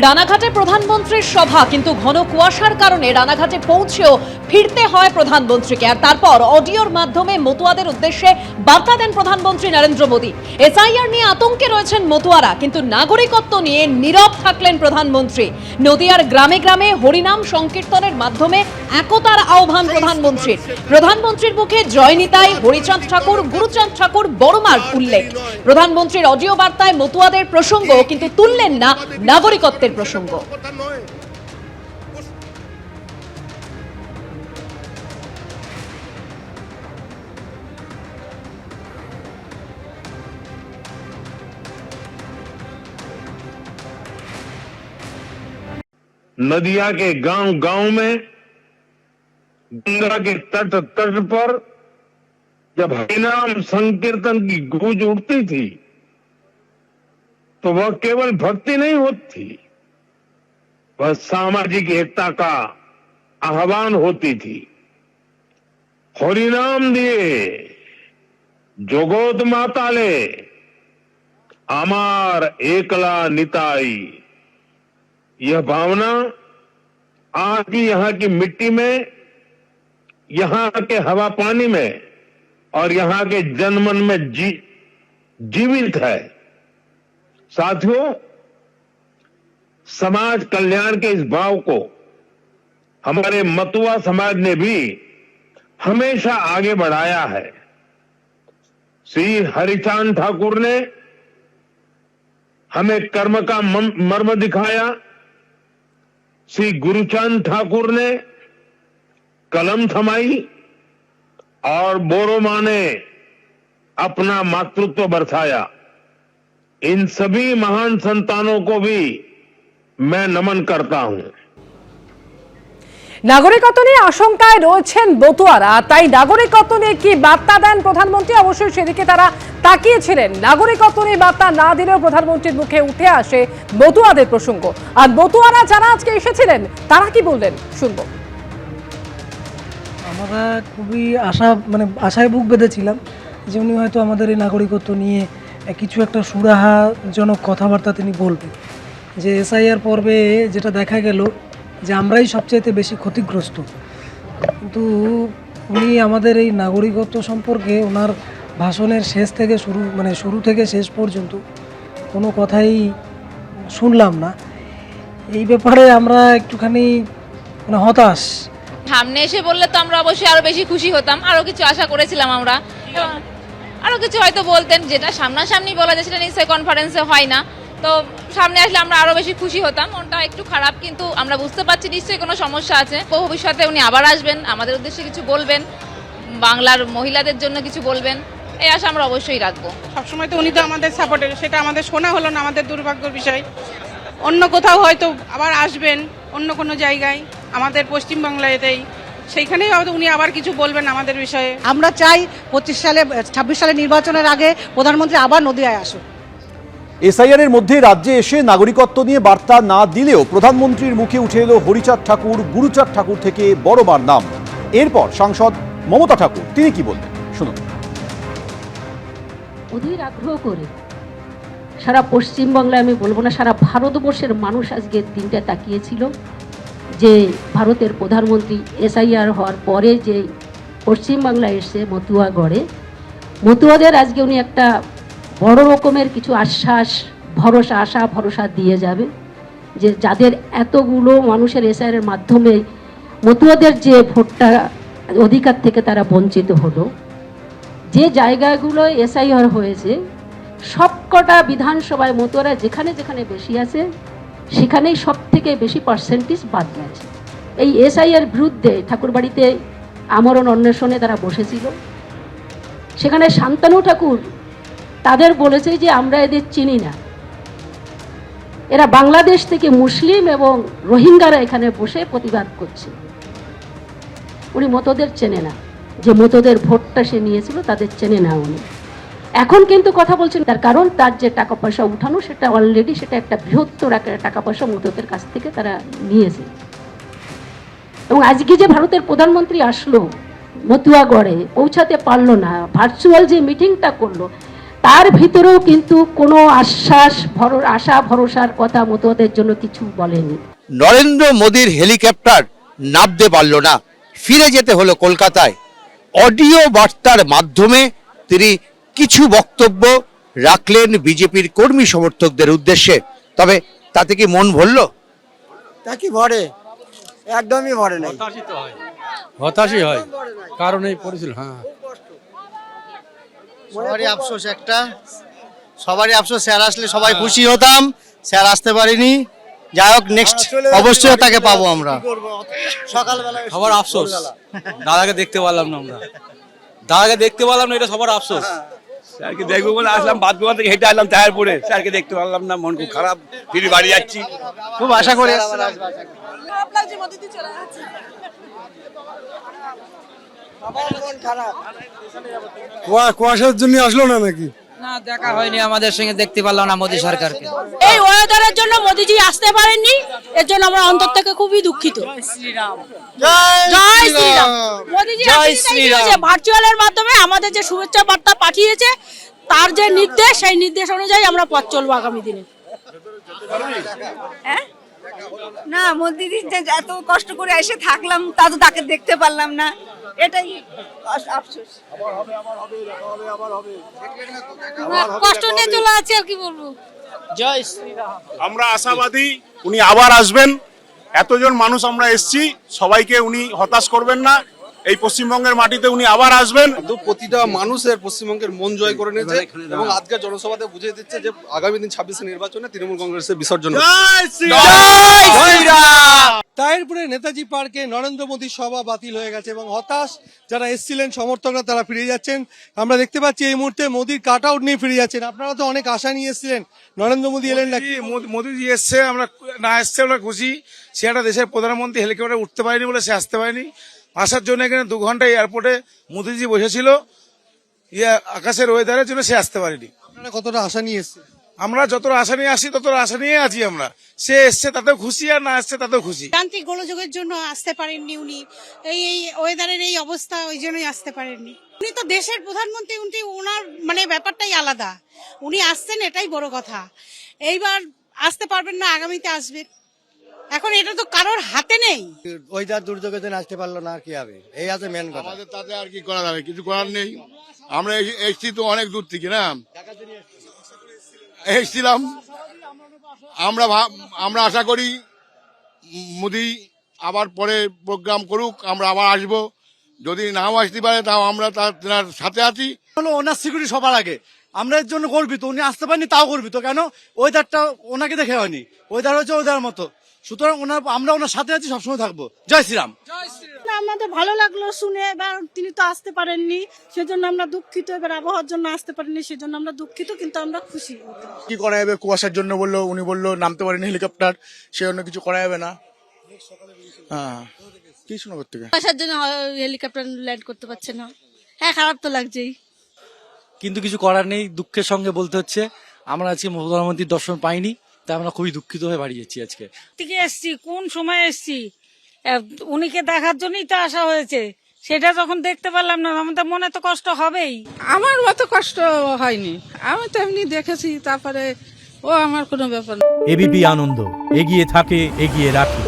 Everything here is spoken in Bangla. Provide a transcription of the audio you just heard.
রানাঘাটে প্রধানমন্ত্রীর সভা, কিন্তু ঘন কুয়াশার কারণে রানাঘাটে পৌঁছেও ফিরতে হয় প্রধানমন্ত্রীকে। আর তারপর অডিওর মাধ্যমে মতুয়াদের উদ্দেশ্যে বার্তা দেন প্রধানমন্ত্রী নরেন্দ্র মোদী। এসআইআর নিয়ে আতঙ্কে রয়েছেন মতুয়ারা, কিন্তু নাগরিকত্ব নিয়ে নীরব থাকলেন প্রধানমন্ত্রী। নদিয়ার গ্রামে গ্রামে হরিনাম সংকীর্তনের মাধ্যমে একতার আহ্বান প্রধানমন্ত্রীর। প্রধানমন্ত্রীর মুখে জয় নিতাই, হরিচাঁদ ঠাকুর, গুরুচাঁদ ঠাকুর, বড়মার উল্লেখ। প্রধানমন্ত্রীর অডিও বার্তায় মতুয়াদের প্রসঙ্গ কিন্তু তুললেন না নাগরিকত্বের প্রসঙ্গ। नदिया के गांव गांव में, गंगा के तट तट पर जब हरिनाम संकीर्तन की गूंज उठती थी तो वह केवल भक्ति नहीं होती, वह सामाजिक एकता का आह्वान होती थी। हरिनाम दिए जोगोत माताले, अमार एकला निताई, यह भावना आज भी यहाँ की मिट्टी में, यहाँ के हवा पानी में और यहाँ के जनमन में जीवित है। साथियों, समाज कल्याण के इस भाव को हमारे मतुआ समाज ने भी हमेशा आगे बढ़ाया है। श्री हरिचांद ठाकुर ने हमें कर्म का मर्म दिखाया, श्री गुरुचांद ठाकुर ने कलम थमाई और बोरोमा ने अपना मातृत्व बरसाया। इन सभी महान संतानों को भी मैं नमन करता हूं। নাগরিকত্ব নিয়ে আশঙ্কায় রয়েছেন মতুয়ারা, তাই নাগরিকত্ব নিয়ে কি বার্তা দেন প্রধানমন্ত্রী, অবশ্যই সেদিকে তারা তাকিয়েছিলেন। নাগরিকত্ব নিয়ে বার্তা না দিলেও প্রধানমন্ত্রীর মুখে উঠে আসে মতুয়াদের প্রসঙ্গ। আর মতুয়ারা যারা আজকে এসেছিলেন তারা কি বললেন শুনবো। আমরা খুবই আশায় বুক বেঁধেছিলাম যে উনি হয়তো আমাদের এই নাগরিকত্ব নিয়ে কিছু একটা সুরাহাজনক কথাবার্তা তিনি বলবেন। যে এসআইআর পর্বে যেটা দেখা গেল যে আমরাই সবচাইতে বেশি ক্ষতিগ্রস্ত, কিন্তু উনি আমাদের এই নাগরিকত্ব সম্পর্কে ওনার ভাষণের শুরু থেকে শেষ পর্যন্ত কোনো কথাই শুনলাম না। এই ব্যাপারে আমরা একটুখানি হতাশ। সামনে এসে বললে তো আমরা অবশ্যই আরো বেশি খুশি হতাম, আরো কিছু আশা করেছিলাম আমরা, আরো কিছু হয়তো বলতেন, যেটা সামনাসামনি বলা যায় সেটা নিশ্চয়ই কনফারেন্সে হয় না। তো সামনে আসলে আমরা আরো বেশি খুশি হতাম। মনটা একটু খারাপ, কিন্তু আমরা বুঝতে পারছি নিশ্চয়ই কোনো সমস্যা আছে। ভবিষ্যতে উনি আবার আসবেন, আমাদের উদ্দেশ্যে কিছু বলবেন, বাংলার মহিলাদের জন্য কিছু বলবেন, এই আশা আমরা অবশ্যই রাখবো। সবসময় তো উনি তো আমাদের সাপোর্টের, সেটা আমাদের শোনা হলো না, আমাদের দুর্ভাগ্যের বিষয়। অন্য কোথাও হয়তো আবার আসবেন, অন্য কোনো জায়গায়, আমাদের পশ্চিমবাংলাতেই, সেইখানেই হয়তো উনি আবার কিছু বলবেন আমাদের বিষয়ে। আমরা চাই 26 সালে নির্বাচনের আগে প্রধানমন্ত্রী আবার নদিয়ায় আসুন। এসআইআর এর মধ্যে রাজ্যে এসে নাগরিকত্ব নিয়ে বার্তা না দিলেও প্রধানমন্ত্রীর মুখে উঠে এলো হরিচাঁদ ঠাকুর, গুরুচাঁদ ঠাকুর থেকে বড়মার নাম। এরপর সাংসদ মমতা ঠাকুর তিনি কি বললেন শুনুন। অধীর আগ্রহ করে সারা পশ্চিমবাংলায়, আমি বলবো না সারা ভারতবর্ষের মানুষ আজকে দিনটা তাকিয়েছিল যে ভারতের প্রধানমন্ত্রী এসআইআর হওয়ার পরে যে পশ্চিমবাংলায় এসে মতুয়া গড়ে, মতুয়াদের আজকে উনি একটা বড় রকমের কিছু ভরসা দিয়ে যাবে যে যাদের এতগুলো মানুষের এসআইআরের মাধ্যমে মতুয়াদের যে ভোটটা অধিকার থেকে তারা বঞ্চিত হলো, যে জায়গাগুলো এসআইআর হয়েছে সবকটা বিধানসভায় মতুয়ারা যেখানে যেখানে বেশি আছে সেখানেই সব থেকে বেশি পার্সেন্টেজ বাদ গেছে। এই এসআইআর বিরুদ্ধে ঠাকুরবাড়িতে আমরণ অন্বেষণে তারা বসেছিল, সেখানে শান্তনু ঠাকুর তাদের বলেছে যে আমরা এদের চিনি না, এরা বাংলাদেশ থেকে মুসলিম এবং রোহিঙ্গারা এখানে বসে প্রতিবাদ করছে। উনি মতদের চেনে না, যে মতদের ভোটটা সে নিয়েছিল তাদের চেনে না উনি। এখন কিন্তু কথা বলছেন, তার কারণ তার যে টাকা পয়সা উঠানো সেটা অলরেডি সেটা একটা বৃহত্তর আকারের টাকা পয়সা মতদের কাছ থেকে তারা নিয়েছে। এবং আজকে যে ভারতের প্রধানমন্ত্রী আসলো মতুয়াগড়ে, পৌঁছাতে পারলো না, ভার্চুয়াল যে মিটিংটা করলো, তার ভিতরেও কিন্তু কোনো আশা ভরসার কথা মতুয়াদের জন্য কিছু বলেনি। নরেন্দ্র মোদীর হেলিকপ্টার নামতে পারল না, ফিরে যেতে হলো কলকাতায়। অডিও বার্তার মাধ্যমে তিনি কিছু বক্তব্য রাখলেন বিজেপির কর্মী সমর্থকদের উদ্দেশ্যে। তবে তাতে কি মন ভরল? তা কি ভরে? একদমই ভরে নাই। হতাশই হয়, কারণ এই পরিস্থিতি। হ্যাঁ, সবারই আফসোস একটা, সবারই আফসোস। স্যার আসলে সবাই খুশি হতাম, স্যার আসতে পারিনি। যাই হোক, নেক্সট অবশ্যই তাকে পাবো আমরা। সকালবেলা সবার আফসোস, দাদাকে দেখতে পারলাম না আমরা, দাদাকে দেখতে পারলাম না, এটা সবার আফসোস। স্যারকে দেখবো বলে আসলাম, বাদগুয়া থেকে হেঁটে আসলাম টায়ার পরে, স্যারকে দেখতে পারলাম না, মন খুব খারাপ। ফিরে বাড়ি যাচ্ছি, খুব আশা করে। কুয়াশার জন্য আসলো না নাকি? না, দেখা হয়নি আমাদের সঙ্গে, দেখতে পারলাম না মোদী সরকারকে। এই ওয়েদারের জন্য মোদিজি আসতে পারেননি, এর জন্য আমরা অন্তর থেকে খুবই দুঃখিত। জয় শ্রীরাম। মোদিজি ভার্চুয়ালের মাধ্যমে আমাদের যে শুভেচ্ছা বার্তা পাঠিয়েছে, তার যে নির্দেশ, সেই নির্দেশ অনুযায়ী আমরা পথ চলবো আগামী দিনে। না, মোদিজি এত কষ্ট করে এসে থাকলাম, তা তো তাকে দেখতে পারলাম না, এটাই আফসোস। কষ্ট নিয়ে চলে আছে, আর কি বলবো। জয় শ্রীরাম। আমরা আশাবাদী উনি আবার আসবেন। এতজন মানুষ আমরা এসেছি, সবাইকে উনি হতাশ করবেন না। এই পশ্চিমবঙ্গের মাটিতে উনি আবার আসবেন। তো প্রতিটা মানুষের পশ্চিমবঙ্গের মন জয় করে নিয়েছে এবং আজকের জনসভাতে বুঝিয়ে দিচ্ছে যে আগামী দিন 26 নির্বাচনে তৃণমূল কংগ্রেসের বিসর্জন। তাহিরপুরে নেতাজি পার্কে নরেন্দ্র মোদীর সভা বাতিল হয়ে গেছে এবং হতাশ যারা এসেছিলেন সমর্থকরা, তারা ফিরে যাচ্ছেন। আমরা দেখতে পাচ্ছি এই মুহূর্তে মোদীর কাট আউট নিয়ে ফিরে যাচ্ছেন। আপনারা তো অনেক আশা নিয়ে এসেছিলেন, নরেন্দ্র মোদী এলেন নাকি? মোদীজি এসছে, আমরা না এসছে আমরা খুশি। সে একটা দেশের প্রধানমন্ত্রী, হেলিকপ্টারে উঠতে পারেনি বলে সে আসতে পারেনি। আসার জন্য এখানে 2 ঘন্টা এয়ারপোর্টে মোদীজি বসেছিল, আকাশের ওয়েদারের জন্য সে আসতে পারেনি। আপনারা কতটা আশা নিয়ে এসেছেন? আমরা যতটা আশা নিয়ে আসি ততটা আশা নিয়ে আছি আমরা। সে এসছে তাতেও খুশি, আর না এসছে তাতেও খুশি। যান্ত্রিক গোলযোগের জন্য আসতে পারেননি উনি, এই ওয়েদারের এই অবস্থা, ওই জন্যই আসতে পারেননি। উনি তো দেশের প্রধানমন্ত্রী, উনি ওনার মানে ব্যাপারটাই আলাদা। উনি আসছেন, এটাই বড় কথা। এইবার আসতে পারবেন না, আগামীতে আসবেন। এখন এটা তো কারোর হাতে নেই। ওয়েদার দুর্যোগের জন্য আসতে পারলো না, আর কি হবে? এই আছে মেন কথা। আমাদের তাতে আর কি করা যাবে? কিছু করার নেই। আমরা এসছি তো অনেক দূর থেকে, না এসছিলাম। আমরা আশা করি মোদি আবার পরে প্রোগ্রাম করুক, আমরা আবার আসবো। যদি নাও আসতে পারে তাও আমরা তার সাথে আছি। ওনার সিকিউরিটি সবার আগে, আমরা এর জন্য গর্বিত। উনি আসতে পারেনি, তাও গর্বিত। কেন? ওয়েদারটা ওনাকে দেখে হয়নি, ওয়েদার হচ্ছে ওয়েদার মতো। সুতরাং আমরা ওনার সাথে আছি, সবসময় থাকবো। জয় শ্রীরাম। আমাদের ভালো লাগলো শুনে, এবার তিনি তো আসতে পারেননি, সেজন্য আমরা দুঃখিত। এবার আবহাওয়ার জন্য আসতে পারেননি, সেজন্য আমরা দুঃখিত, কিন্তু আমরা খুশি। কি করা যাবে? কুয়াশার জন্য বললো, উনি বললো নামতে পারেনি হেলিকপ্টার, সে জন্য কিছু করা যাবে না। হ্যাঁ, কি শোনো থেকে কুয়াশার জন্য হেলিকপ্টার ল্যান্ড করতে পারছে না। হ্যাঁ, খারাপ তো লাগছেই, কিন্তু কিছু করার নেই। দুঃখের সঙ্গে বলতে হচ্ছে আমরা আজকে প্রধানমন্ত্রীর দর্শন পাইনি, তাই আমরা খুবই দুঃখিত হয়ে বাড়ি যাচ্ছি। আজকে থেকে এসছি, কোন সময় এসছি, উনিকে দেখার জন্যই তো আসা হয়েছে। সেটা যখন দেখতে পারলাম না, আমাদের মনে তো কষ্ট হবেই। আমার অত কষ্ট হয়নি, আমি তো এমনি দেখেছি, তারপরে ও আমার কোনো ব্যাপার না। এবিপি আনন্দ এগিয়ে থাকে, এগিয়ে রাখে।